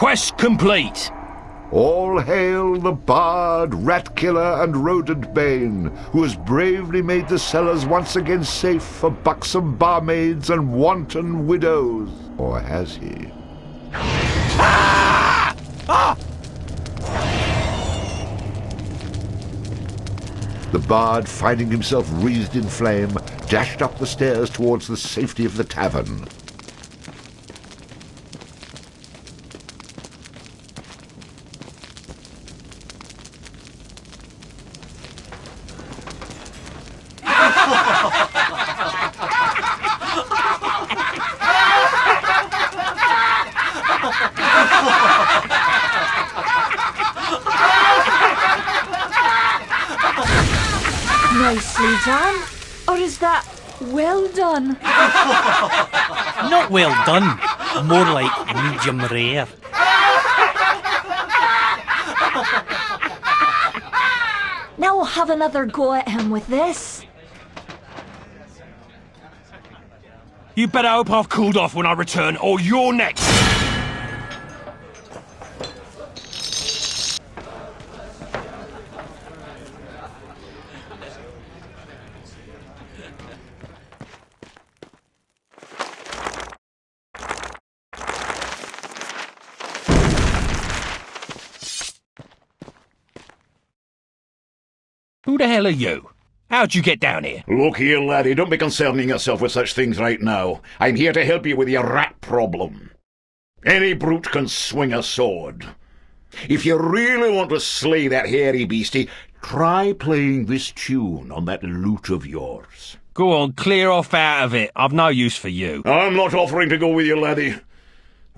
Quest complete. All hail the bard, rat killer, and rodent bane, who has bravely made the cellars once again safe for buxom barmaids and wanton widows. Or has he? Ah! Ah! The bard, finding himself wreathed in flame, dashed up the stairs towards the safety of the tavern. Nicely done. Or is that well done? Not well done. More like medium rare. Now we'll have another go at him with this. You better hope I've cooled off when I return, or you're next. Who the hell are you? How'd you get down here? Look here, laddie, don't be concerning yourself with such things right now. I'm here to help you with your rat problem. Any brute can swing a sword. If you really want to slay that hairy beastie, try playing this tune on that lute of yours. Go on, clear off out of it. I've no use for you. I'm not offering to go with you, laddie.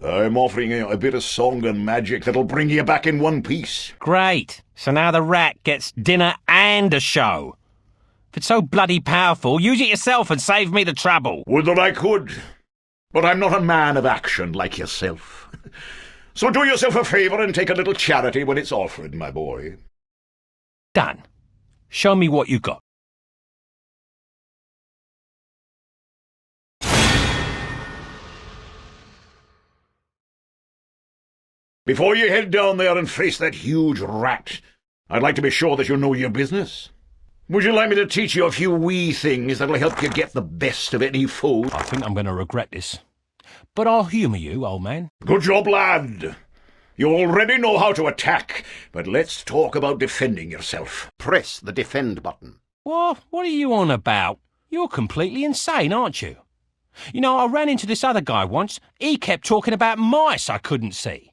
I'm offering you a bit of song and magic that'll bring you back in one piece. Great. So now the rat gets dinner and a show. If it's so bloody powerful, use it yourself and save me the trouble. Would that I could. But I'm not a man of action like yourself. So do yourself a favour and take a little charity when it's offered, my boy. Done. Show me what you got. Before you head down there and face that huge rat, I'd like to be sure that you know your business. Would you like me to teach you a few wee things that'll help you get the best of any foe? I think I'm going to regret this. But I'll humour you, old man. Good job, lad. You already know how to attack, but let's talk about defending yourself. Press the defend button. What are you on about? You're completely insane, aren't you? You know, I ran into this other guy once. He kept talking about mice I couldn't see.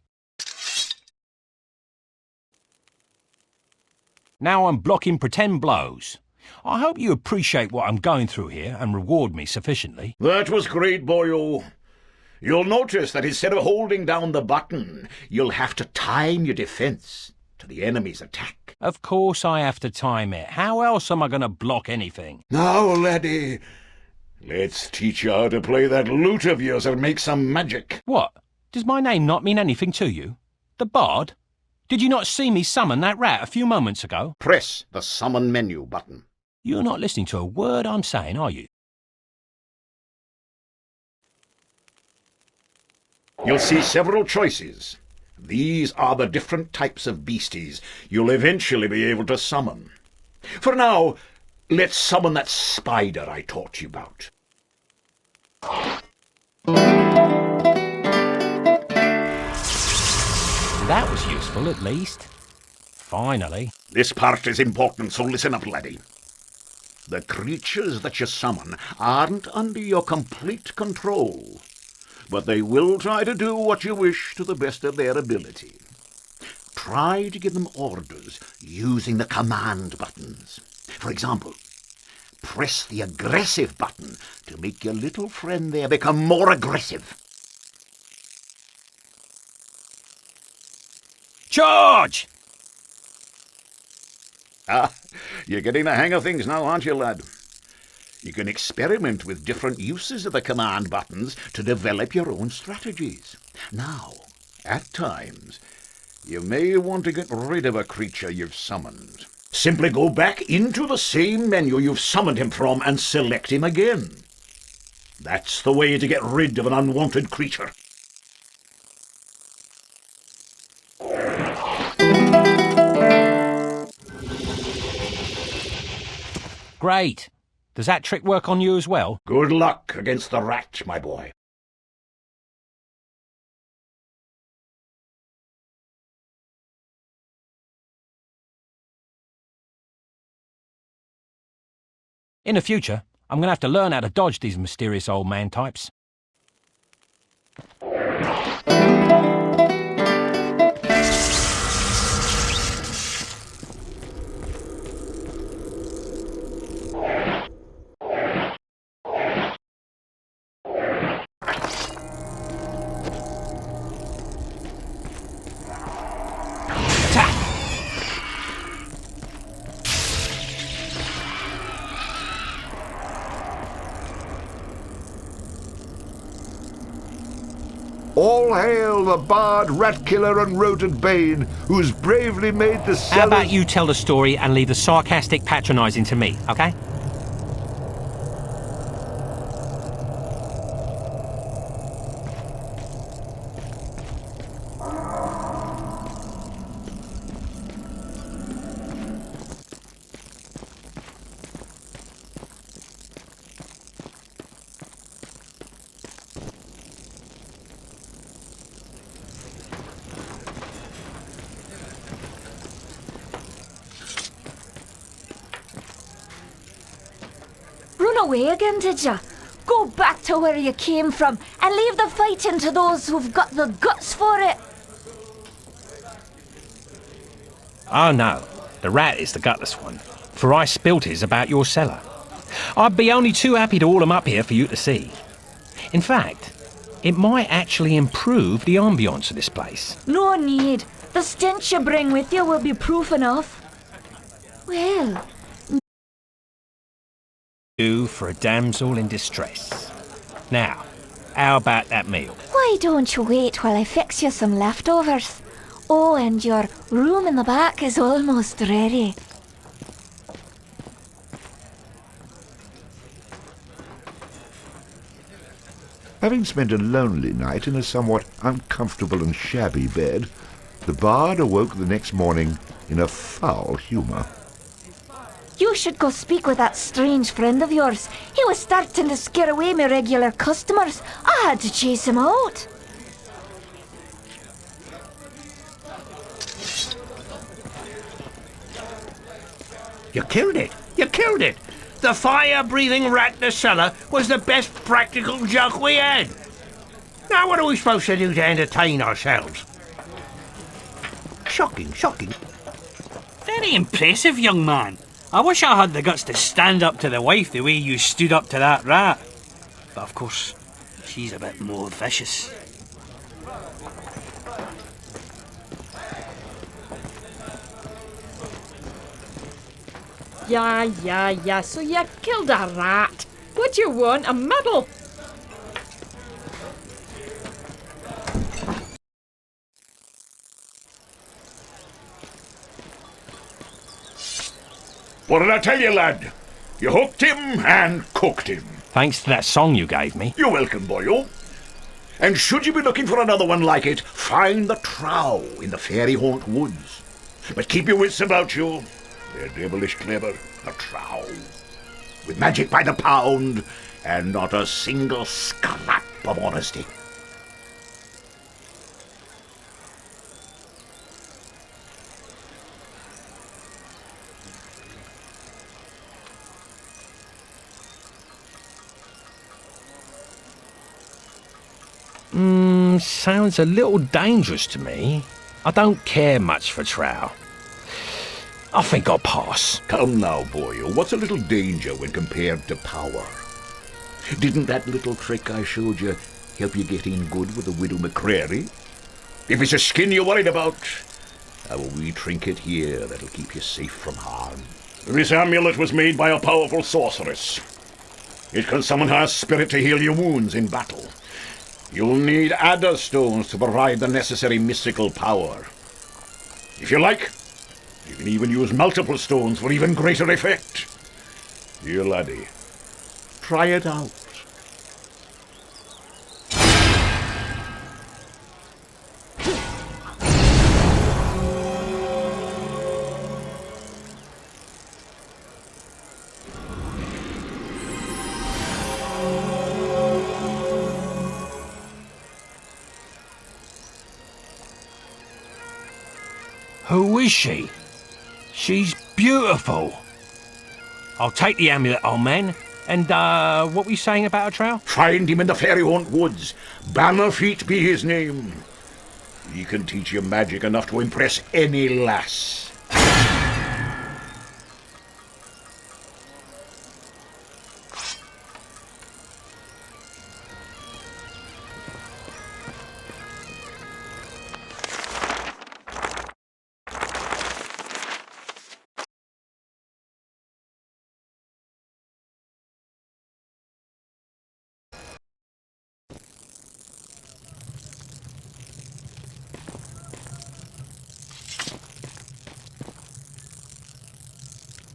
Now I'm blocking pretend blows. I hope you appreciate what I'm going through here and reward me sufficiently. That was great, boyo. You'll notice that instead of holding down the button, you'll have to time your defense to the enemy's attack. Of course I have to time it. How else am I going to block anything? Now, laddie, let's teach you how to play that lute of yours and make some magic. What? Does my name not mean anything to you? The Bard? Did you not see me summon that rat a few moments ago? Press the summon menu button. You're not listening to a word I'm saying, are you? You'll see several choices. These are the different types of beasties you'll eventually be able to summon. For now, let's summon that spider I taught you about. That was useful, at least. Finally. This part is important, so listen up, laddie. The creatures that you summon aren't under your complete control, but they will try to do what you wish to the best of their ability. Try to give them orders using the command buttons. For example, press the aggressive button to make your little friend there become more aggressive. Charge! You're getting the hang of things now, aren't you, lad? You can experiment with different uses of the command buttons to develop your own strategies. Now, at times, you may want to get rid of a creature you've summoned. Simply go back into the same menu you've summoned him from and select him again. That's the way to get rid of an unwanted creature. Great. Does that trick work on you as well? Good luck against the rat, my boy. In the future, I'm going to have to learn how to dodge these mysterious old man types. Attack! All hail the bard, rat killer, and rodent bane, who's bravely made the cellars... How about you tell the story and leave the sarcastic patronising to me, okay? Run away again, did ya? Go back to where you came from and leave the fighting to those who've got the guts for it. Oh no, the rat is the gutless one, for I spilt his about your cellar. I'd be only too happy to haul him up here for you to see. In fact, it might actually improve the ambience of this place. No need. The stench you bring with you will be proof enough. Well, Do for a damsel in distress. Now, how about that meal? why don't you wait while I fix you some leftovers? Oh, and your room in the back is almost ready. Having spent a lonely night in a somewhat uncomfortable and shabby bed, the bard awoke the next morning in a foul humour. You should go speak with that strange friend of yours. He was starting to scare away my regular customers. I had to chase him out. You killed it! You killed it! The fire-breathing rat in the cellar was the best practical joke we had. Now what are we supposed to do to entertain ourselves? Shocking, shocking. Very impressive, young man. I wish I had the guts to stand up to the wife the way you stood up to that rat. But of course, she's a bit more vicious. Yeah, so you killed a rat. What do you want, a medal? What did I tell you, lad? You hooked him and cooked him. Thanks to that song you gave me. You're welcome, boyo. And should you be looking for another one like it, find the trow in the fairy haunt woods. But keep your wits about you. They're devilish clever, the trow. With magic by the pound, and not a single scrap of honesty. Sounds a little dangerous to me. I don't care much for trow. I think I'll pass. Come now, boyo, what's a little danger when compared to power? Didn't that little trick I showed you help you get in good with the widow McCrary? If it's a skin you're worried about, I have a wee trinket here that'll keep you safe from harm. This amulet was made by a powerful sorceress. It can summon her spirit to heal your wounds in battle. You'll need adder stones to provide the necessary mystical power. If you like, you can even use multiple stones for even greater effect. Dear laddie, try it out. Who is she? She's beautiful. I'll take the amulet, old man. And, what were you saying about a trail? Find him in the Fairy Haunt Woods. Bannerfeet be his name. He can teach you magic enough to impress any lass.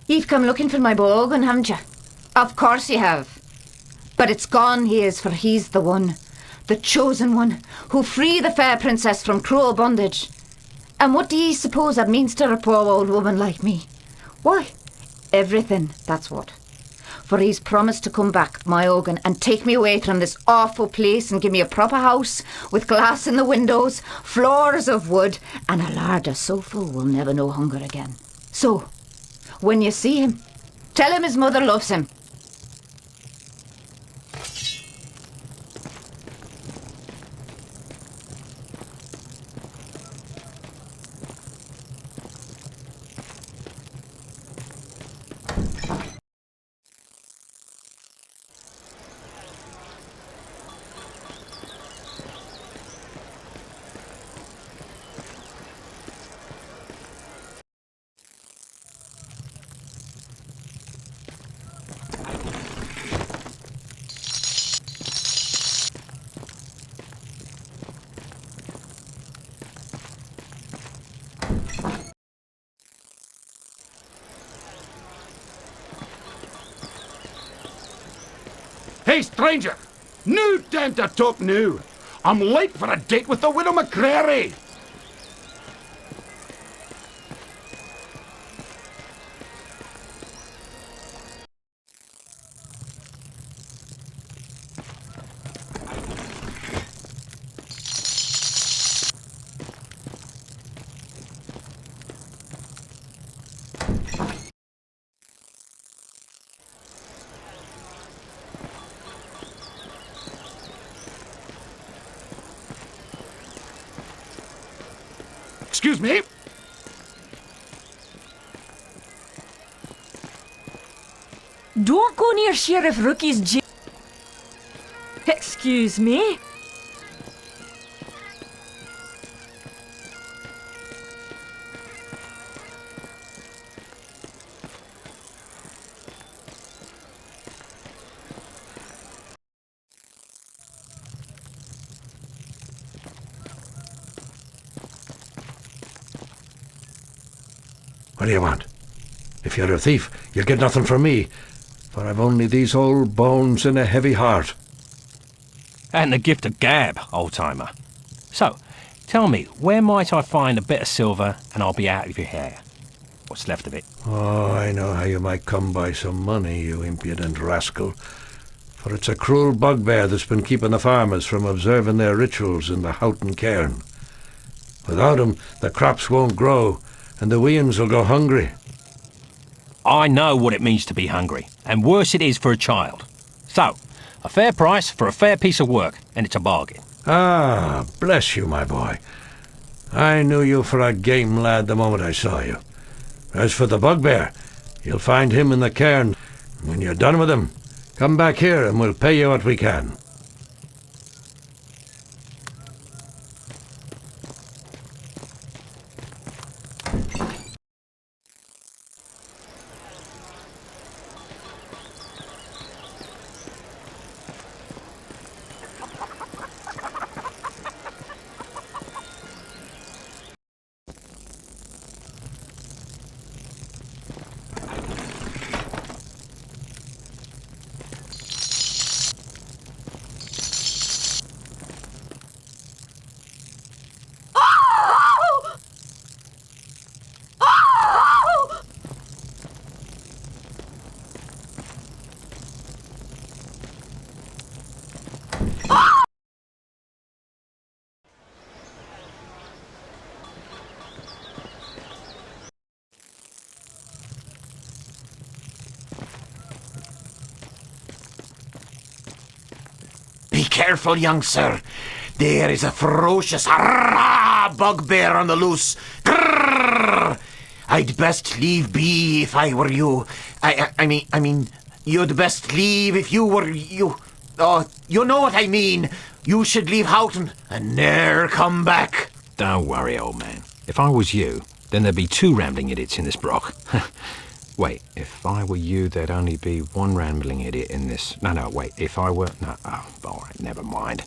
You've come looking for my bowgun, haven't you? Of course you have. But it's gone he is, for he's the one, the chosen one, who free the fair princess from cruel bondage. And what do ye suppose that means to a poor old woman like me? Why, everything, that's what. For he's promised to come back, my Ogun, and take me away from this awful place and give me a proper house with glass in the windows, floors of wood, and a larder so full we'll never know hunger again. So, when you see him, tell him his mother loves him. Hey, stranger! No time to talk now. I'm late for a date with the widow McCrary. Excuse me? Don't go near Sheriff Rookie's jail. Excuse me? What do you want? If you're a thief, you'll get nothing from me, for I've only these old bones and a heavy heart. And the gift of gab, old-timer. So, tell me, where might I find a bit of silver and I'll be out of your hair? What's left of it? Oh, I know how you might come by some money, you impudent rascal. For it's a cruel bugbear that's been keeping the farmers from observing their rituals in the Houghton cairn. Without him, the crops won't grow, and the weans will go hungry. I know what it means to be hungry, and worse it is for a child. So, a fair price for a fair piece of work, and it's a bargain. Ah, bless you, my boy. I knew you for a game lad the moment I saw you. As for the bugbear, you'll find him in the cairn. When you're done with him, come back here and we'll pay you what we can. careful, young sir. There is a ferocious bugbear on the loose. Grrr! I'd best leave be if I were you. I mean, you'd best leave if you were you. Oh, you know what I mean. You should leave Houghton and ne'er come back. Don't worry, old man. If I was you, then there'd be 2 rambling idiots in this brock. Wait, if I were you, there'd only be 1 rambling idiot in this... No, wait, if I were... No, oh, all right, never mind.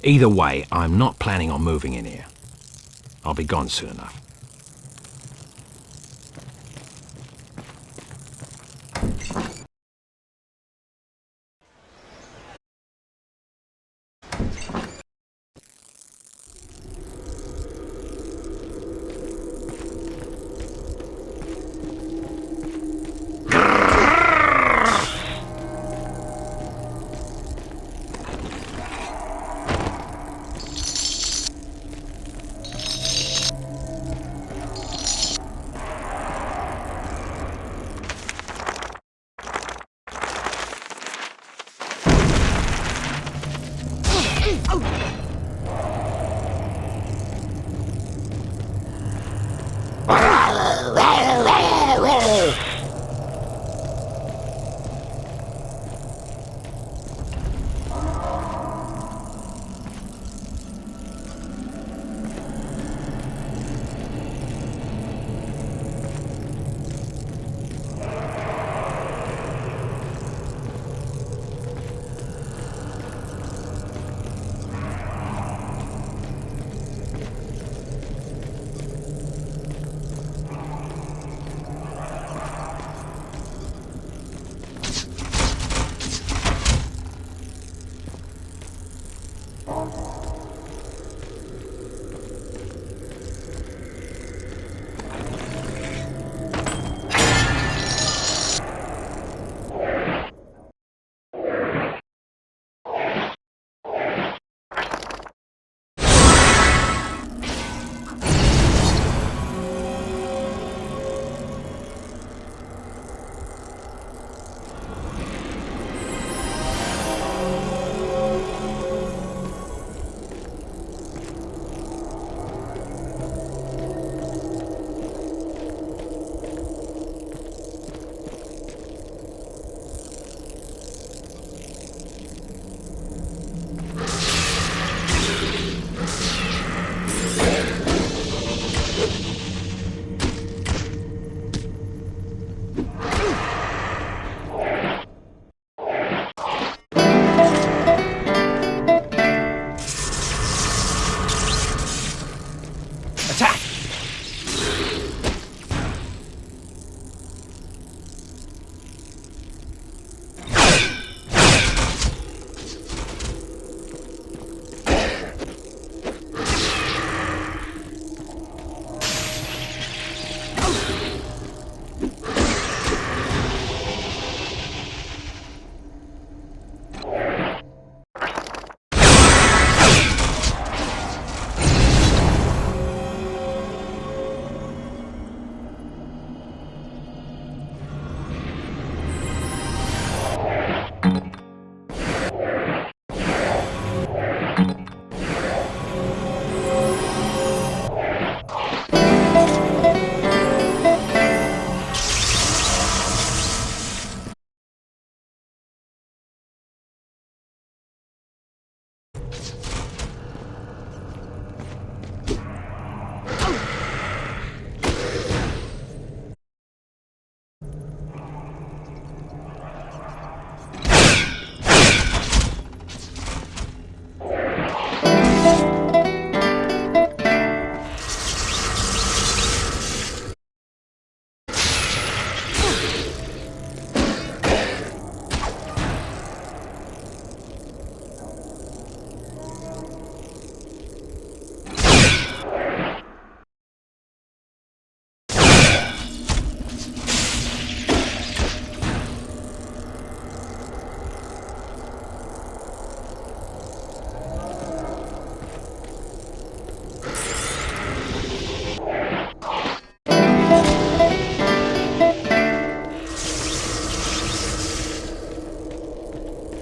Either way, I'm not planning on moving in here. I'll be gone soon enough.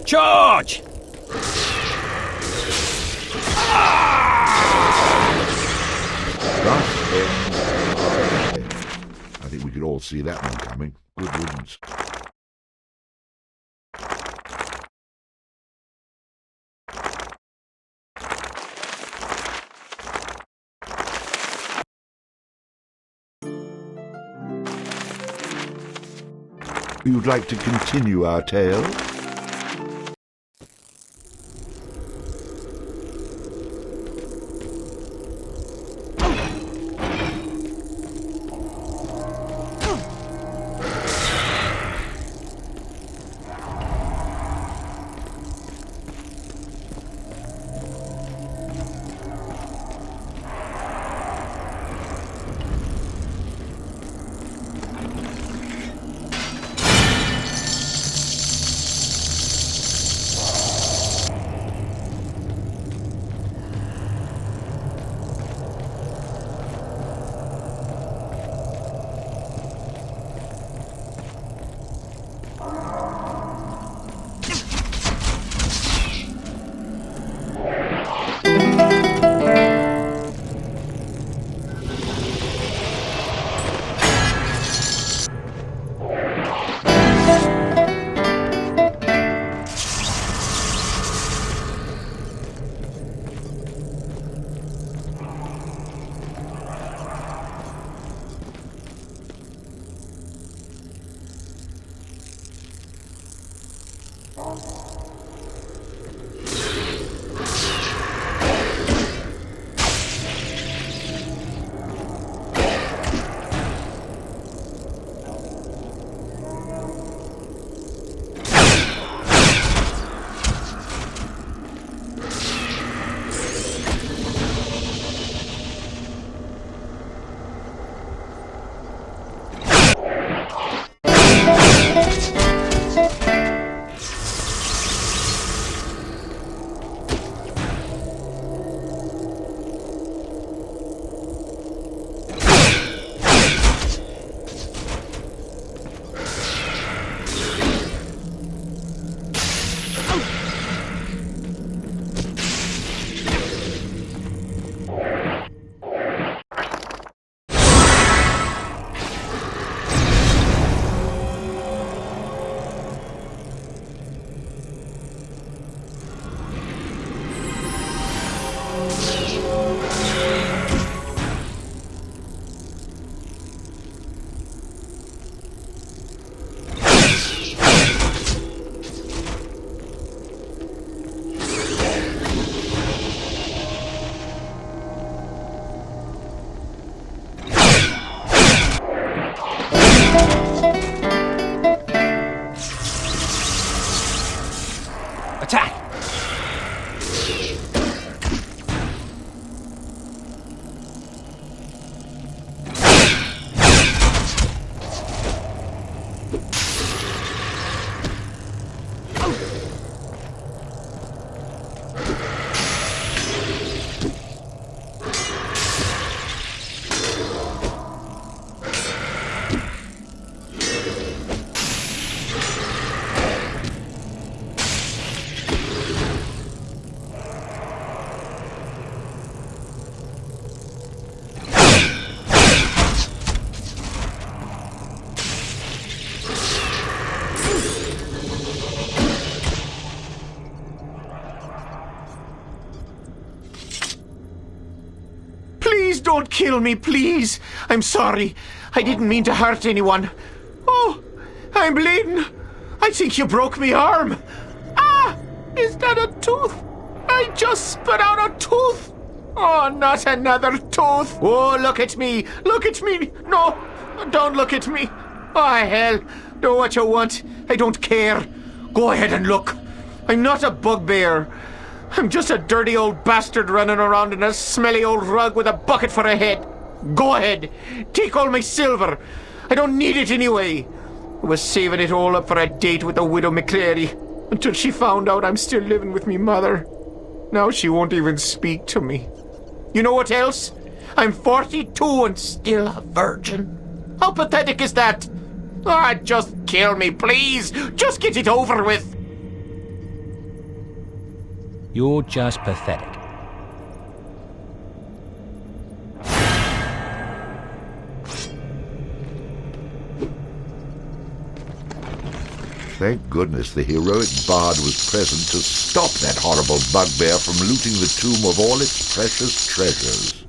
Charge! could all see that one coming. Good riddance. You'd like to continue our tale? Don't kill me, please. I'm sorry. I didn't mean to hurt anyone. Oh, I'm bleeding. I think you broke me arm. Ah, is that a tooth? I just spit out a tooth. Oh, not another tooth. Oh, look at me. Look at me. No, don't look at me. Oh, hell. Do what you want. I don't care. Go ahead and look. I'm not a bugbear. I'm just a dirty old bastard running around in a smelly old rug with a bucket for a head. Go ahead. Take all my silver. I don't need it anyway. I was saving it all up for a date with the widow McCreary until she found out I'm still living with me mother. Now she won't even speak to me. You know what else? I'm 42 and still a virgin. How pathetic is that? Ah, just kill me, please. Just get it over with. You're just pathetic. Thank goodness the heroic bard was present to stop that horrible bugbear from looting the tomb of all its precious treasures.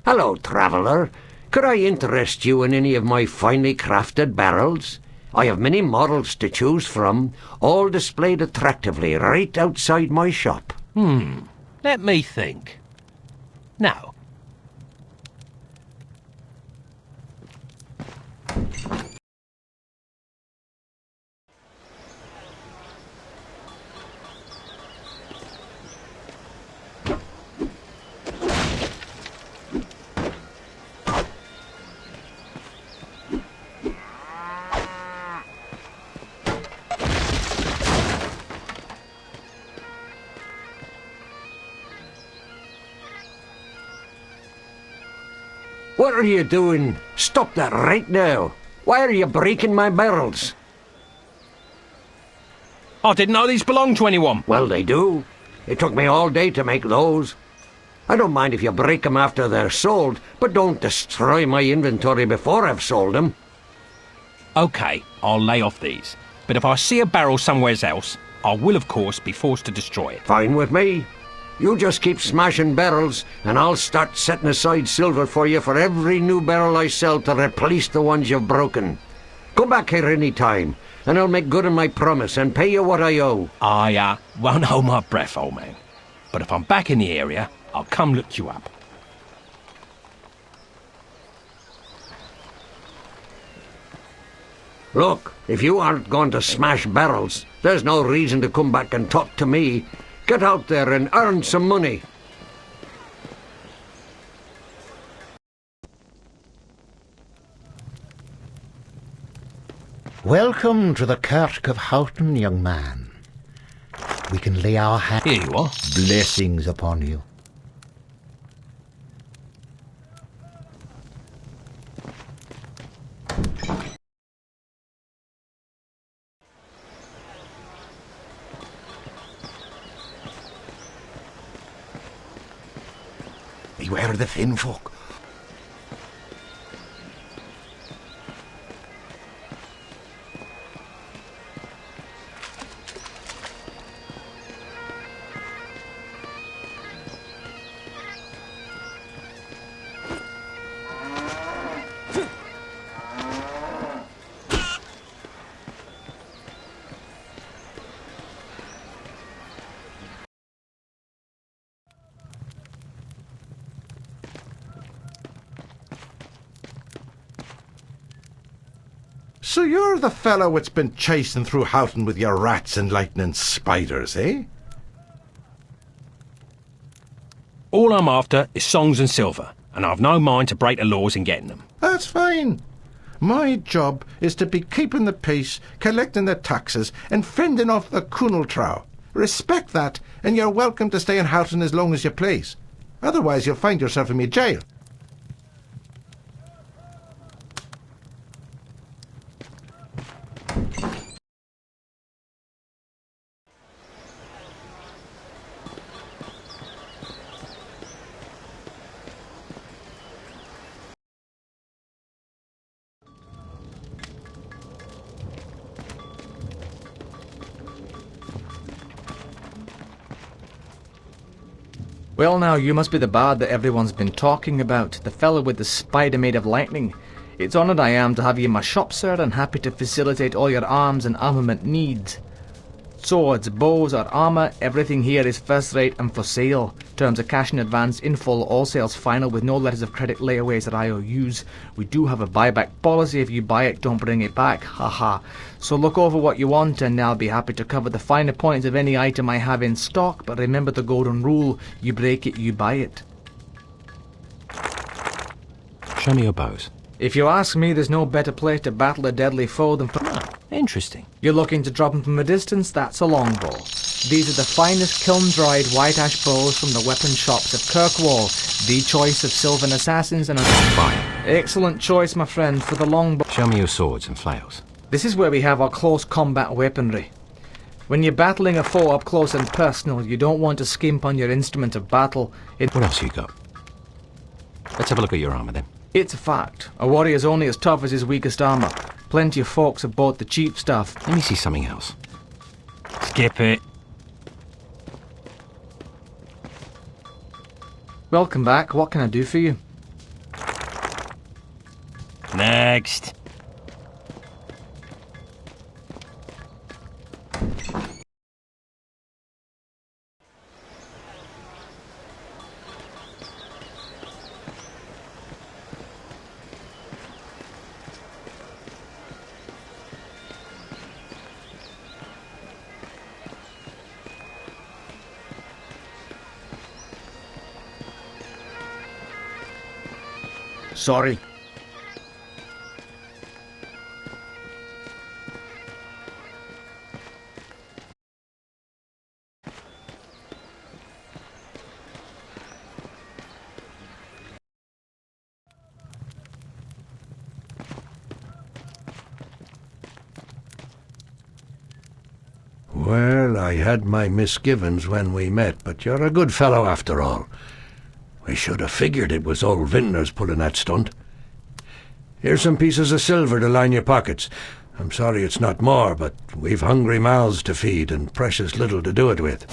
Hello, traveller. Could I interest you in any of my finely crafted barrels? I have many models to choose from, all displayed attractively right outside my shop. Let me think. Now, What are you doing? Stop that right now. Why are you breaking my barrels? I didn't know these belonged to anyone. Well, they do. It took me all day to make those. I don't mind if you break them after they're sold, but don't destroy my inventory before I've sold them. Okay, I'll lay off these. But if I see a barrel somewhere else, I will of course be forced to destroy it. Fine with me. You just keep smashing barrels, and I'll start setting aside silver for you for every new barrel I sell to replace the ones you've broken. Come back here any time, and I'll make good on my promise and pay you what I owe. I won't hold my breath, old man. But if I'm back in the area, I'll come look you up. Look, if you aren't going to smash barrels, there's no reason to come back and talk to me. Get out there and earn some money. Welcome to the Kirk of Houghton, young man. We can lay our hands. Here you are. Blessings upon you. Beware the thin folk. So you're the fellow that's been chasing through Houghton with your rats and lightning spiders, eh? All I'm after is songs and silver, and I've no mind to break the laws in getting them. That's fine. My job is to be keeping the peace, collecting the taxes, and fending off the Kunal Trow. Respect that, and you're welcome to stay in Houghton as long as you please. Otherwise, you'll find yourself in me jail. Well now, you must be the bard that everyone's been talking about, the fellow with the spider made of lightning. It's honoured I am to have you in my shop, sir, and happy to facilitate all your arms and armament needs. Swords, bows or armour, everything here is first rate and for sale. Terms of cash in advance, in full, all sales final with no letters of credit, layaways or IOUs. We do have a buyback policy. If you buy it, don't bring it back. Haha. So look over what you want and I'll be happy to cover the finer points of any item I have in stock. But remember the golden rule, you break it, you buy it. Show me your bows. If you ask me, there's no better place to battle a deadly foe than from... Interesting. You're looking to drop them from a distance? That's a longbow. These are the finest kiln-dried white ash bows from the weapon shops of Kirkwall, the choice of Sylvan assassins and... Fine. Excellent choice, my friend, for the longbow. Show me your swords and flails. This is where we have our close combat weaponry. When you're battling a foe up close and personal, you don't want to skimp on your instrument of battle. What else you got? Let's have a look at your armour then. It's a fact. A warrior's only as tough as his weakest armour. Plenty of folks have bought the cheap stuff. Let me see something else. Skip it. Welcome back. What can I do for you? Next. Sorry. Well, I had my misgivings when we met, but you're a good fellow after all. I should have figured it was old Vintners pulling that stunt. Here's some pieces of silver to line your pockets. I'm sorry it's not more, but we've hungry mouths to feed and precious little to do it with.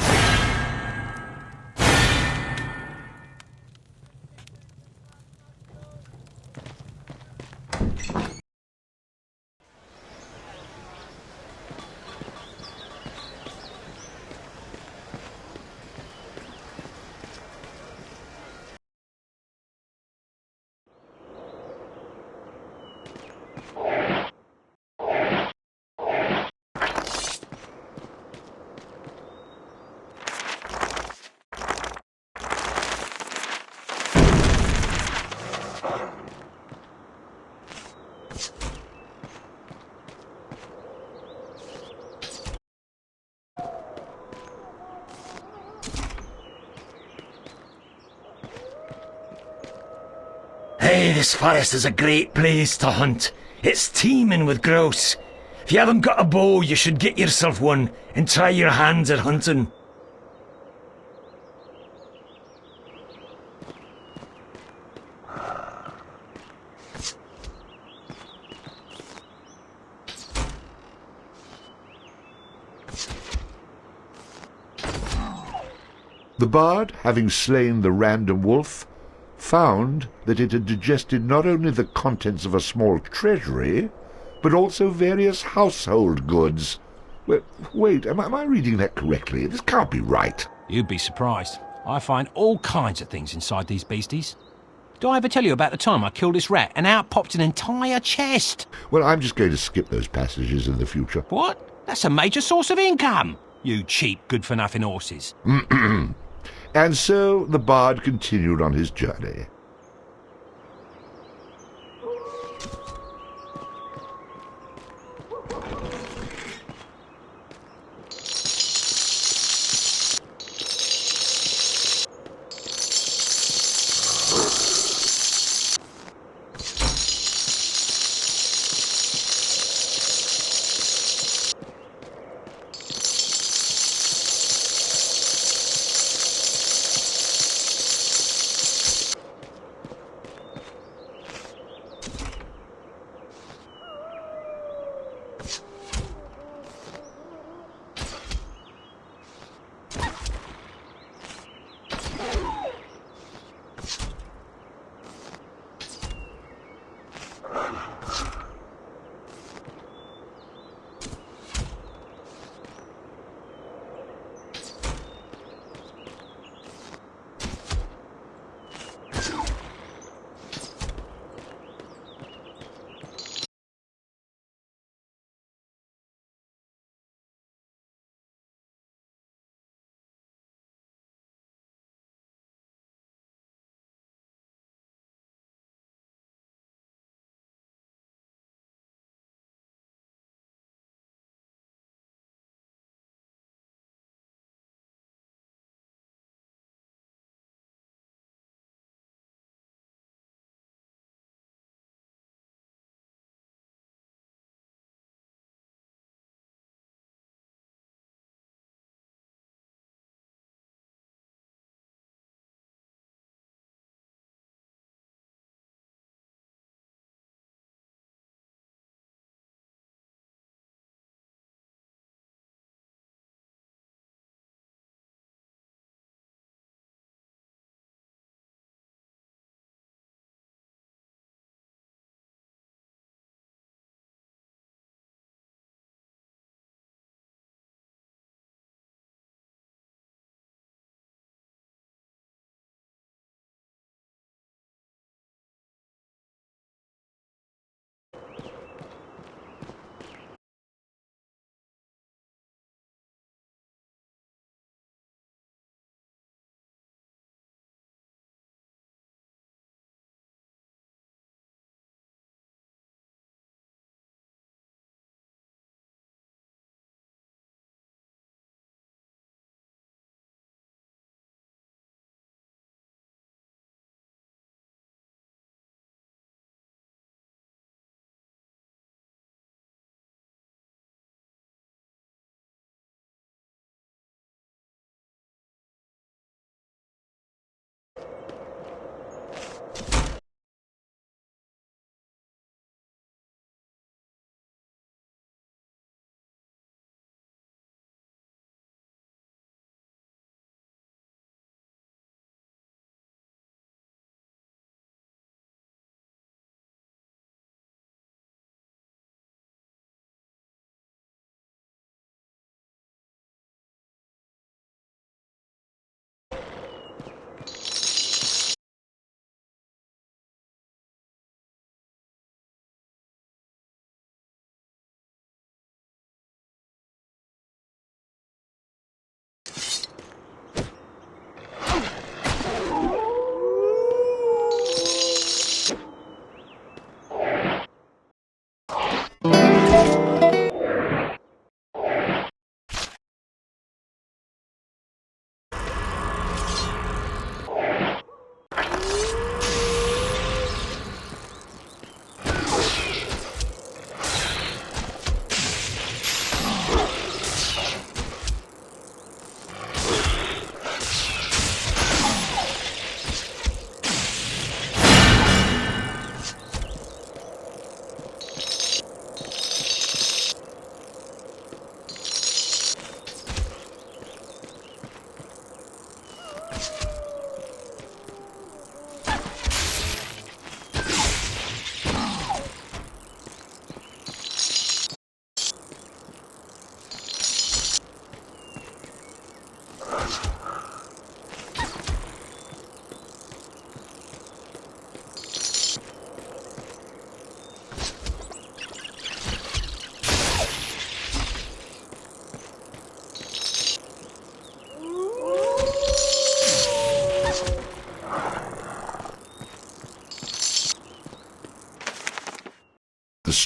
Hey, this forest is a great place to hunt. It's teeming with grouse. If you haven't got a bow, you should get yourself one and try your hands at hunting. The bard, having slain the random wolf, found that it had digested not only the contents of a small treasury, but also various household goods. Wait, am I reading that correctly? This can't be right. You'd be surprised. I find all kinds of things inside these beasties. Do I ever tell you about the time I killed this rat and out popped an entire chest? Well, I'm just going to skip those passages in the future. What? That's a major source of income. You cheap, good-for-nothing horses. And so the bard continued on his journey.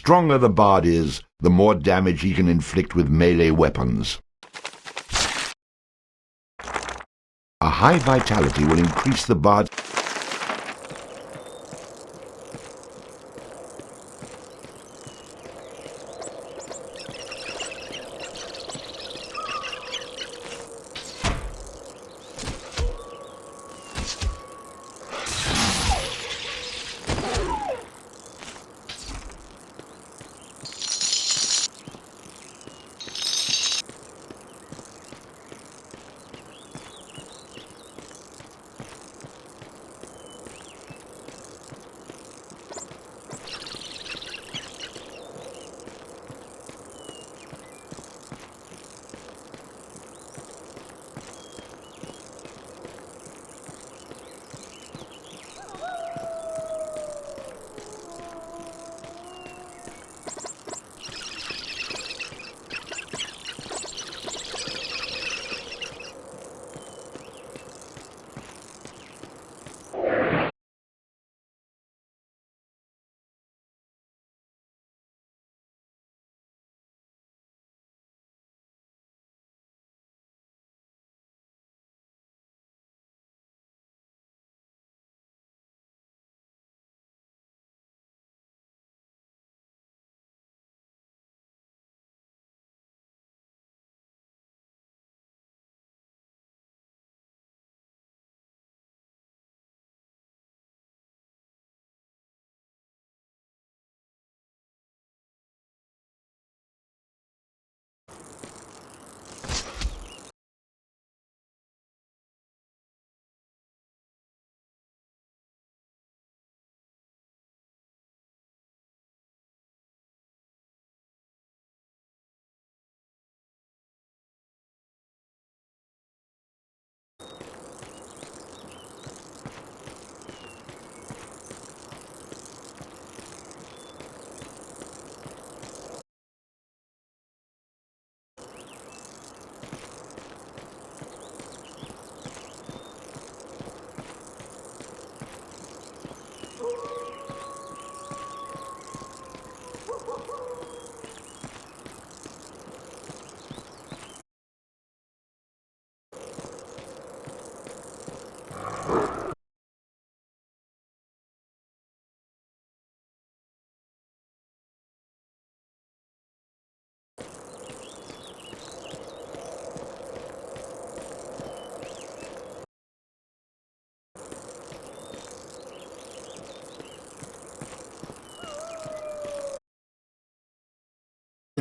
stronger the bard is, the more damage he can inflict with melee weapons. A high vitality will increase the bard's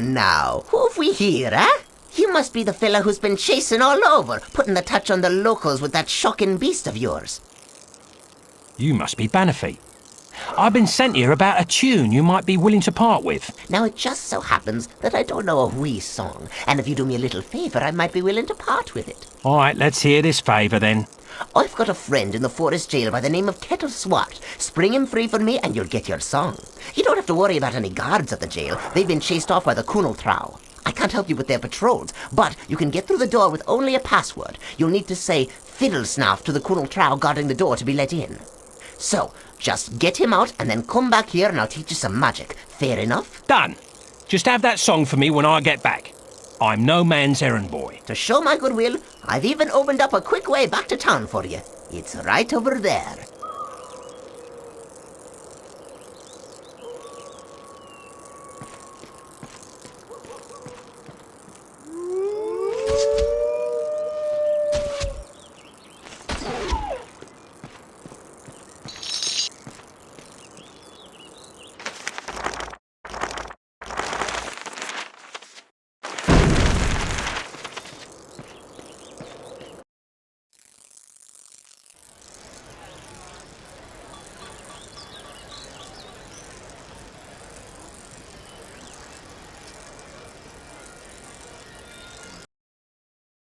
Now, who have we here, eh? You must be the fella who's been chasing all over, putting the touch on the locals with that shocking beast of yours. You must be Bannerfeet. I've been sent here about a tune you might be willing to part with. Now, it just so happens that I don't know a wee song, and if you do me a little favour, I might be willing to part with it. All right, let's hear this favour then. I've got a friend in the forest jail by the name of Kettle Swat. Spring him free for me and you'll get your song. You don't have to worry about any guards at the jail. They've been chased off by the Kunal Trow. I can't help you with their patrols, but you can get through the door with only a password. You'll need to say fiddle snaff to the Kunal Trow guarding the door to be let in. So, just get him out and then come back here and I'll teach you some magic. Fair enough? Done. Just have that song for me when I get back. I'm no man's errand boy. To show my goodwill, I've even opened up a quick way back to town for you. It's right over there.